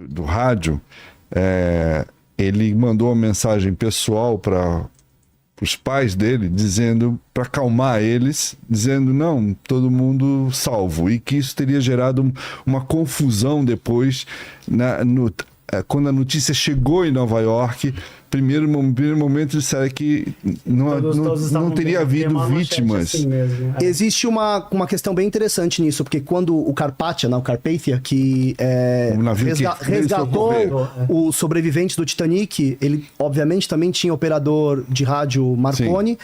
do rádio, ele mandou uma mensagem pessoal para os pais dele, dizendo, para acalmar eles, dizendo, não, todo mundo salvo, e que isso teria gerado uma confusão depois, quando a notícia chegou em Nova York. Primeiro momento disseram que não teria havido vítimas. Assim mesmo, Existe uma questão bem interessante nisso, porque quando o Carpathia, o Carpathia, que resgatou os sobreviventes do Titanic, ele obviamente também tinha operador de rádio Marconi. Sim.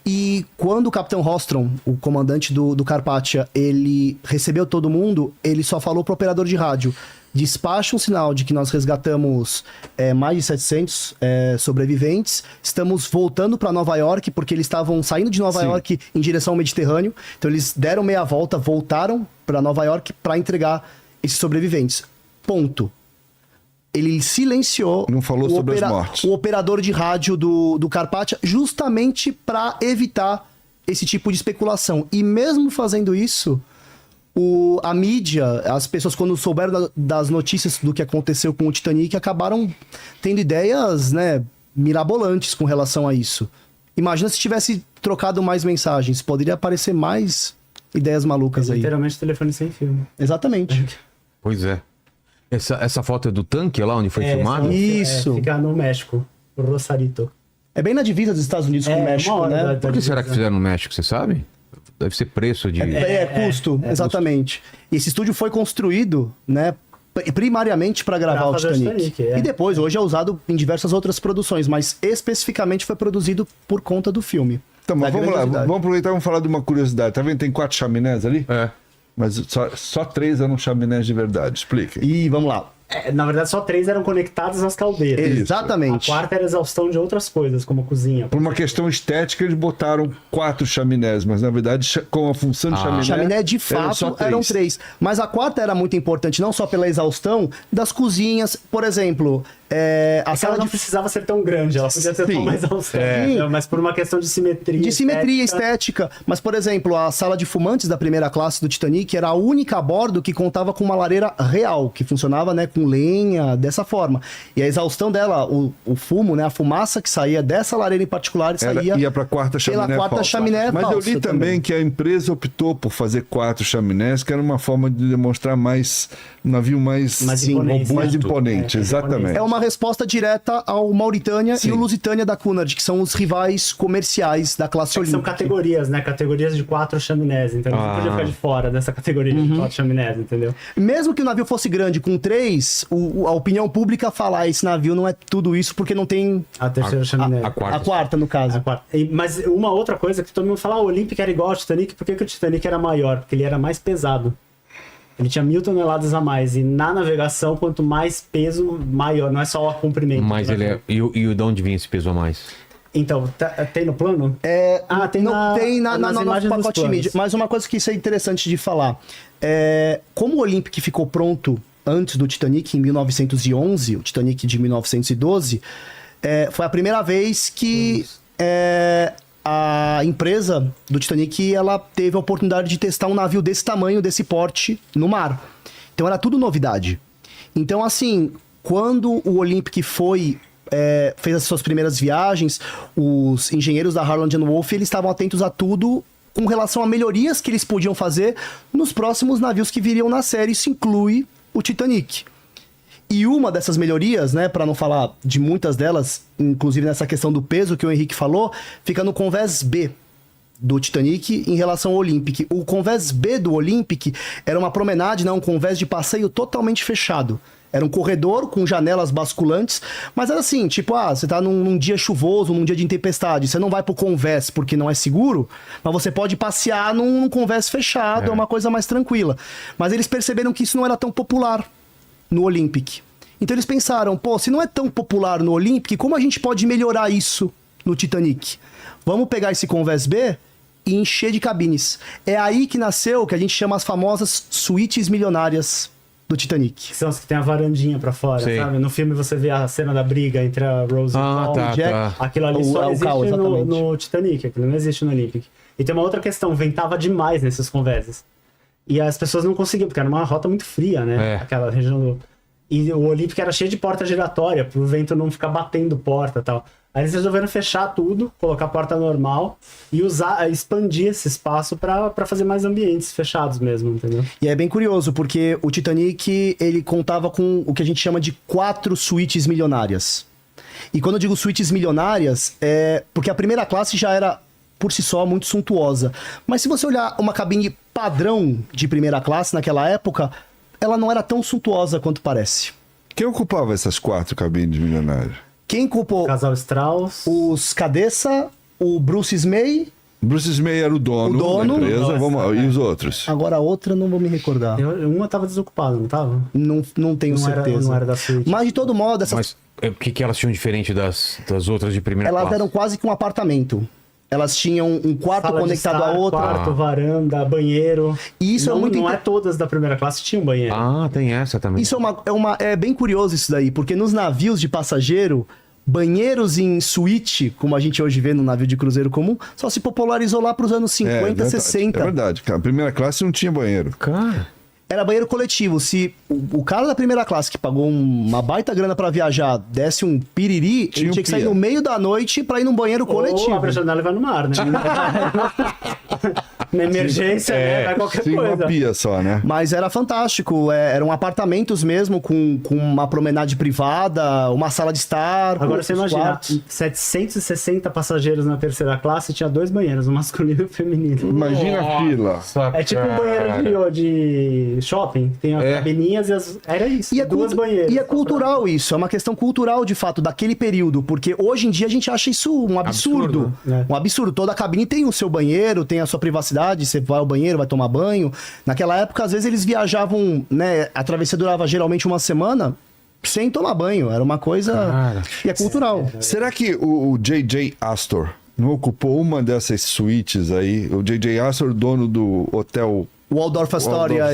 E quando o Capitão Rostron, o comandante do Carpathia, ele recebeu todo mundo, ele só falou pro operador de rádio: despacha um sinal de que nós resgatamos mais de 700 sobreviventes, estamos voltando para Nova York, porque eles estavam saindo de Nova York em direção ao Mediterrâneo, então eles deram meia volta, voltaram para Nova York para entregar esses sobreviventes. Ponto. Ele silenciou, não falou sobre as mortes, o operador de rádio do Carpathia, justamente para evitar esse tipo de especulação. E mesmo fazendo isso, a mídia, as pessoas, quando souberam das notícias do que aconteceu com o Titanic, acabaram tendo ideias, né, mirabolantes com relação a isso. Imagina se tivesse trocado mais mensagens, poderia aparecer mais ideias malucas aí. Literalmente telefone sem fio. Exatamente. Pois é. Essa foto é do tanque lá onde foi filmado? Isso. Fica no México, o Rosarito. É bem na divisa dos Estados Unidos com o México, né? Por que será que fizeram no México, você sabe? Deve ser preço de... custo, exatamente. Custo. E esse estúdio foi construído, né, primariamente para gravar o Titanic. E depois, hoje é usado em diversas outras produções, mas especificamente foi produzido por conta do filme. Então, mas vamos lá, vamos aproveitar e vamos falar de uma curiosidade. Tá vendo? Tem 4 chaminés ali? Mas só 3 eram chaminés de verdade. Explique. E vamos lá. Na verdade, só 3 eram conectados às caldeiras. Exatamente. A 4ª era exaustão de outras coisas, como cozinha. Por uma questão estética, eles botaram 4 chaminés, mas na verdade, com a função de chaminé... Chaminé, de fato, eram 3. Mas a 4ª era muito importante, não só pela exaustão das cozinhas. Por exemplo, a sala não precisava ser tão grande, ela podia ter mais exaustão. Mas por uma questão de simetria. De simetria estética. Mas, por exemplo, a sala de fumantes da primeira classe do Titanic era a única a bordo que contava com uma lareira real, que funcionava, né, com lenha, dessa forma. E a exaustão dela, o fumo, né, a fumaça que saía dessa lareira em particular, ia para a 4ª chaminé. Pela 4ª chaminé. Mas eu li também que a empresa optou por fazer 4 chaminés, que era uma forma de demonstrar um navio mais imponente. Exatamente. É uma resposta direta ao Mauritânia e o Lusitânia da Cunard, que são os rivais comerciais da classe olímpica. São categorias, né? Categorias de 4 chaminés. Então não podia ficar de fora dessa categoria de 4 chaminés, entendeu? Mesmo que o navio fosse grande com 3, a opinião pública fala: esse navio não é tudo isso porque não tem a 3ª chaminé. A 4ª, no caso. Mas uma outra coisa que todo mundo fala: o Olympic era igual ao Titanic. Por que o Titanic era maior? Porque ele era mais pesado. Ele tinha 1.000 toneladas a mais. E na navegação, quanto mais peso, maior. Não é só o comprimento. Mas ele é... E de onde vinha esse peso a mais? Então, tem no plano? Tem na nosso pacote de mídia. Mas uma coisa que isso é interessante de falar. Como o Olympic ficou pronto antes do Titanic, em 1911, o Titanic de 1912, foi a primeira vez que a empresa do Titanic ela teve a oportunidade de testar um navio desse tamanho, desse porte, no mar. Então era tudo novidade. Então, assim, quando o Olympic fez as suas primeiras viagens, os engenheiros da Harland & Wolff, eles estavam atentos a tudo com relação a melhorias que eles podiam fazer nos próximos navios que viriam na série. Isso inclui o Titanic. E uma dessas melhorias, né, para não falar de muitas delas, inclusive nessa questão do peso que o Henrique falou, fica no Convés B do Titanic em relação ao Olympic. O Convés B do Olympic era uma promenade, né, um convés de passeio totalmente fechado. Era um corredor com janelas basculantes, mas era assim, tipo, você tá num dia chuvoso, num dia de tempestade, você não vai pro convés porque não é seguro, mas você pode passear num convés fechado, é uma coisa mais tranquila. Mas eles perceberam que isso não era tão popular no Olympic. Então eles pensaram, se não é tão popular no Olympic, como a gente pode melhorar isso no Titanic? Vamos pegar esse Convés B e encher de cabines. É aí que nasceu o que a gente chama as famosas suítes milionárias do Titanic. Que são as que tem a varandinha pra fora, sabe? No filme você vê a cena da briga entre a Rose e o Jack. Aquilo ali só existe no Titanic, aquilo não existe no Olympic. E tem uma outra questão, ventava demais nesses convéses. E as pessoas não conseguiam, porque era uma rota muito fria, né? Aquela região do... E o Olympic era cheio de porta giratória, pro vento não ficar batendo porta e tal. Aí eles resolveram fechar tudo, colocar a porta normal e expandir esse espaço para fazer mais ambientes fechados mesmo, entendeu? E é bem curioso, porque o Titanic, ele contava com o que a gente chama de 4 suítes milionárias. E quando eu digo suítes milionárias, é porque a primeira classe já era, por si só, muito suntuosa. Mas se você olhar uma cabine padrão de primeira classe naquela época, ela não era tão suntuosa quanto parece. Quem ocupava essas 4 cabines milionárias? Quem ocupou? Casal Strauss. Os Cabeça, o Bruce Ismay. Bruce Ismay era o dono da empresa. E os outros? Agora a outra não vou me recordar. Uma tava desocupada, não tava? Não tenho certeza. Não era da suíte. Mas de todo modo, essas... Mas o que elas tinham diferente das outras de primeira elas classe? eram quase que um apartamento. Elas tinham um quarto Sala de conectado estar, a outro. Quarto, varanda, banheiro. E isso não, é muito não é todas da primeira classe tinham banheiro. Ah, tem essa também. Isso é bem curioso isso daí, porque nos navios de passageiro, banheiros em suíte, como a gente hoje vê no navio de cruzeiro comum, só se popularizou lá para os anos 50, verdade, 60. É verdade, cara. A primeira classe não tinha banheiro. Cara... Era banheiro coletivo. Se o cara da primeira classe que pagou uma baita grana pra viajar desse um piriri, ele tinha que sair no meio da noite pra ir num banheiro coletivo. Ou abre a janela e vai no mar, né? Na emergência, né? Vai qualquer Tinha coisa. uma pia só, né? Mas era fantástico. Eram apartamentos mesmo, com uma promenade privada, uma sala de estar. Agora você imagina, quartos. 760 passageiros na terceira classe, tinha 2 banheiros, um masculino e um feminino. Imagina a fila. É tipo um banheiro de shopping, tem as cabininhas e era isso, E é, duas banheiras. e é cultural isso, é uma questão cultural de fato daquele período, porque hoje em dia a gente acha isso um absurdo. né? Um absurdo. Toda cabine tem o seu banheiro, tem a sua privacidade, você vai ao banheiro, vai tomar banho. Naquela época, às vezes eles viajavam, né? A travessia durava geralmente uma semana sem tomar banho. Era uma coisa. Cara. E é cultural. Será que o J.J. Astor não ocupou uma dessas suítes aí? O J.J. Astor, dono do hotel Waldorf Astoria,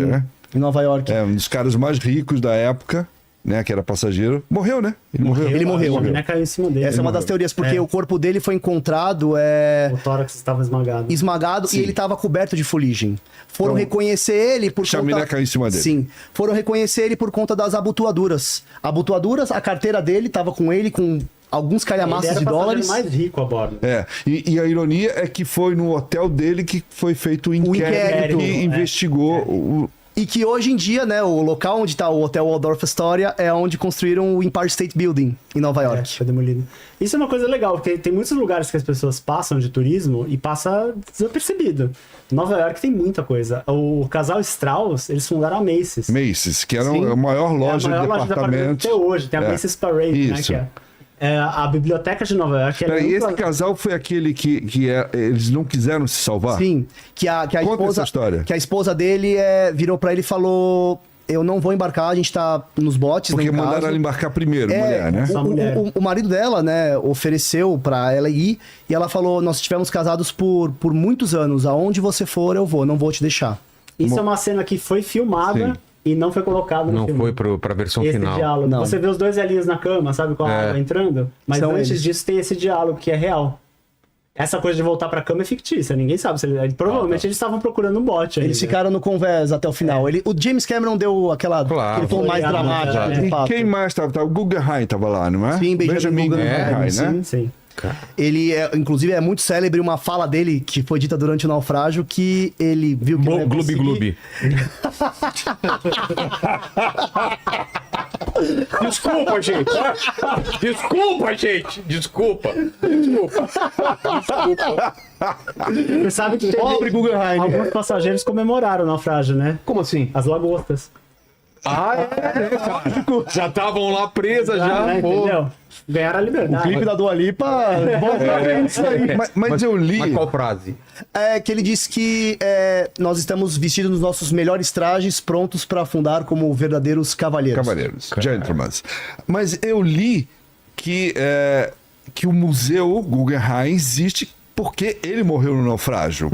né? em Nova York. É, um dos caras mais ricos da época, né? Que era passageiro. Morreu, né? Ele morreu. A menina caiu em cima dele. Essa é uma das teorias, porque o corpo dele foi encontrado O tórax estava esmagado. esmagado e ele estava coberto de fuligem. Foram reconhecer ele por a chaminé caiu em cima dele. Sim. Foram reconhecer ele por conta das abotoaduras. Abotoaduras, a carteira dele estava com ele com alguns calhamaços de dólares. Mais rico a bordo. É, e a ironia é que foi no hotel dele que foi feito o inquérito que investigou o... E que hoje em dia, né, o local onde está o Hotel Waldorf Astoria é onde construíram o Empire State Building, em Nova York. Foi demolido. Isso é uma coisa legal, porque tem muitos lugares que as pessoas passam de turismo e passa desapercebido. Nova York tem muita coisa. O casal Strauss, eles fundaram a Macy's. Macy's, que era Sim. a maior loja É a maior de loja de departamentos. até hoje. Tem a Macy's Parade, né? Isso. Que é a biblioteca de Nova York. Peraí, esse casal foi aquele que eles não quiseram se salvar? Sim, que a Conta esposa, essa história. que a esposa dele virou pra ele e falou: eu não vou embarcar, a gente tá nos botes, Porque né, em mandaram casa. ela embarcar primeiro, mulher, né? Só mulher. O marido dela, né, ofereceu pra ela ir e ela falou: nós estivemos casados por muitos anos, aonde você for eu vou, não vou te deixar. Isso é uma cena que foi filmada Sim. e não foi colocada no Não filme. foi pra versão Esse final. diálogo. Não. Você vê os dois velhinhos na cama, sabe, com a água entrando? Mas São antes eles. disso tem esse diálogo que é real. Essa coisa de voltar pra cama é fictícia, ninguém sabe. Provavelmente eles estavam procurando um bote aí. Eles ficaram no convés até o final. O James Cameron deu aquele tom mais Foi, dramático, é. de E fato. quem mais estava? O Guggenheim tava lá, não é? Sim, Benjamin Guggenheim, né? sim. Sim. Ele, inclusive, é muito célebre uma fala dele que foi dita durante o naufrágio que ele viu que não ia Gloob conseguir- Gloob. Desculpa, gente. Desculpa, gente. Desculpa. Você sabe que Pobre Guggenheim. alguns passageiros comemoraram o naufrágio, né? Como assim? As lagostas. Ah, já estavam lá presas já. né? Pô. Entendeu? Ganharam a liberdade. O clipe da Dua Lipa, isso aí. Mas eu li... Mas qual frase? É que ele disse que nós estamos vestidos nos nossos melhores trajes, prontos para afundar como verdadeiros cavalheiros. Cavaleiros, gentlemen. Mas eu li que o museu Guggenheim existe porque ele morreu no naufrágio.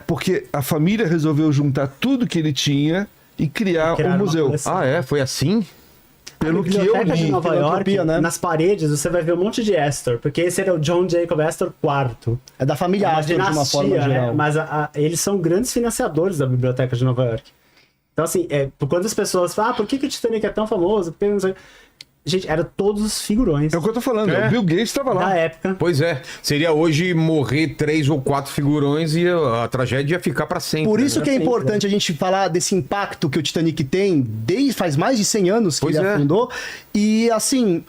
Porque a família resolveu juntar tudo que ele tinha e criar Criaram um uma museu. coleção. Ah, foi assim? Pelo Na que eu biblioteca de li. Nova York, filantropia, né? nas paredes, você vai ver um monte de Astor, porque esse era o John Jacob Astor IV. É da família Uma Astor, de uma forma dinastia, né? geral. Mas eles são grandes financiadores da biblioteca de Nova York. Então, assim, quando as pessoas falam, por que o Titanic é tão famoso? Porque não sei... Gente, eram todos os figurões É o que eu tô falando, o Bill Gates estava lá. da época. Pois é. Seria hoje morrer 3 ou 4 figurões e a tragédia ia ficar pra sempre. Por isso que é sempre, importante a gente falar desse impacto que o Titanic tem, faz mais de 100 anos que Pois ele afundou. E, assim,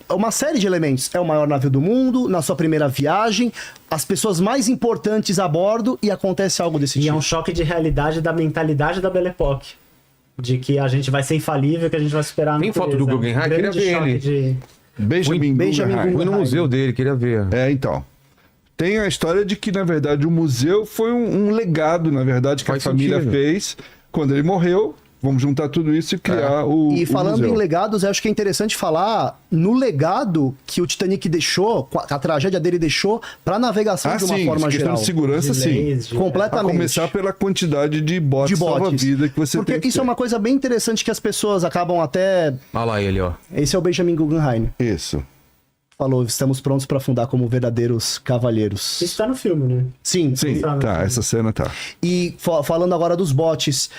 uma série de elementos. É o maior navio do mundo, na sua primeira viagem, as pessoas mais importantes a bordo e acontece algo desse E tipo. é um choque de realidade da mentalidade da Belle Époque. De que a gente vai ser infalível, que a gente vai superar a Tem foto do natureza. Guggenheim? Grande Queria ver choque ele. Benjamin Guggenheim. Fui no museu dele, queria ver. Então. Tem a história de que, na verdade, o museu foi um legado, na verdade, que Faz a família sentido. fez quando ele morreu. Vamos juntar tudo isso e criar E o falando museu. em legados, eu acho que é interessante falar no legado que o Titanic deixou, a tragédia dele deixou, pra navegação de uma forma questão geral. de segurança, De sim. leis, de- Pra Completamente. começar pela quantidade de botes salva-vida que você Porque tem que isso é ter. uma coisa bem interessante que as pessoas acabam até... Olha lá ele, ó. Esse é o Benjamin Guggenheim. Isso. Falou, estamos prontos pra afundar como verdadeiros cavalheiros. Isso tá no filme, né? Sim. Sim, tá, essa cena tá. E falando agora dos bots,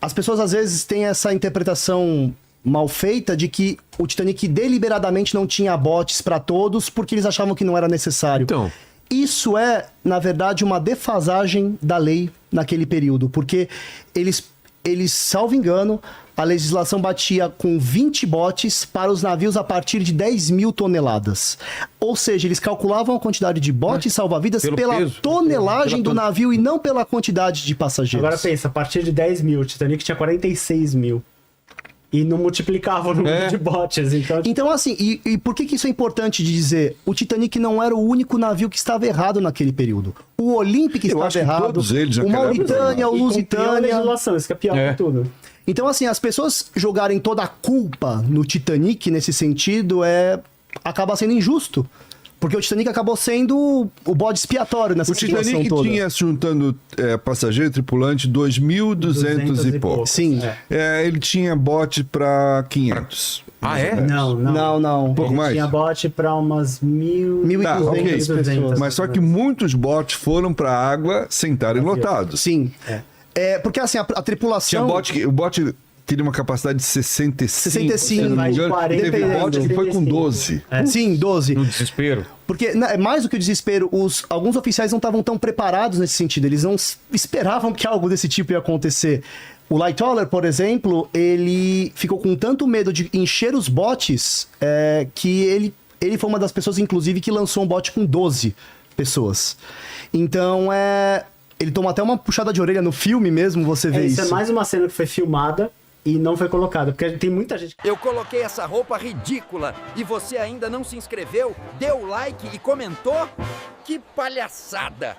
as pessoas às vezes têm essa interpretação mal feita de que o Titanic deliberadamente não tinha bots pra todos porque eles achavam que não era necessário. Então. Isso é, na verdade, uma defasagem da lei naquele período, porque eles, salvo engano, a legislação batia com 20 botes para os navios a partir de 10 mil toneladas. Ou seja, eles calculavam a quantidade de botes salva-vidas Pelo pela peso. tonelagem do navio e não pela quantidade de passageiros. Agora pensa, a partir de 10 mil, o Titanic tinha 46 mil. E não multiplicava o número de botes. Então, assim, e por que isso é importante de dizer? O Titanic não era o único navio que estava errado naquele período. O Olympic Eu estava acho que errado, todos eles o naquela época Mauritânia, o a Lusitânia. legislação, isso que é pior que tudo. Então, assim, as pessoas jogarem toda a culpa no Titanic nesse sentido acaba sendo injusto. Porque o Titanic acabou sendo o bode expiatório nessa O situação Titanic toda. tinha, juntando passageiro e tripulante, 2.200 e pouco. Sim. Ele tinha bote para 500. Ah, é? Não. pouco Ele mais? tinha bote pra umas 1.200 Tá, ok. pessoas. Mas só que muitos botes foram para a água sem estarem lotados. Sim. Porque, assim, a tripulação... O bote teria uma capacidade de 65. 65, se não me mais de engano. 40, Teve bote que foi com 65. 12. Sim, 12. No desespero. Porque, mais do que o desespero, alguns oficiais não estavam tão preparados nesse sentido. Eles não esperavam que algo desse tipo ia acontecer. O Lightoller, por exemplo, ele ficou com tanto medo de encher os botes que ele foi uma das pessoas, inclusive, que lançou um bote com 12 pessoas. Então, ele tomou até uma puxada de orelha no filme mesmo, você vê isso. Isso é mais uma cena que foi filmada e não foi colocada. Porque tem muita gente que... Eu coloquei essa roupa ridícula e você ainda não se inscreveu, deu like e comentou? Que palhaçada!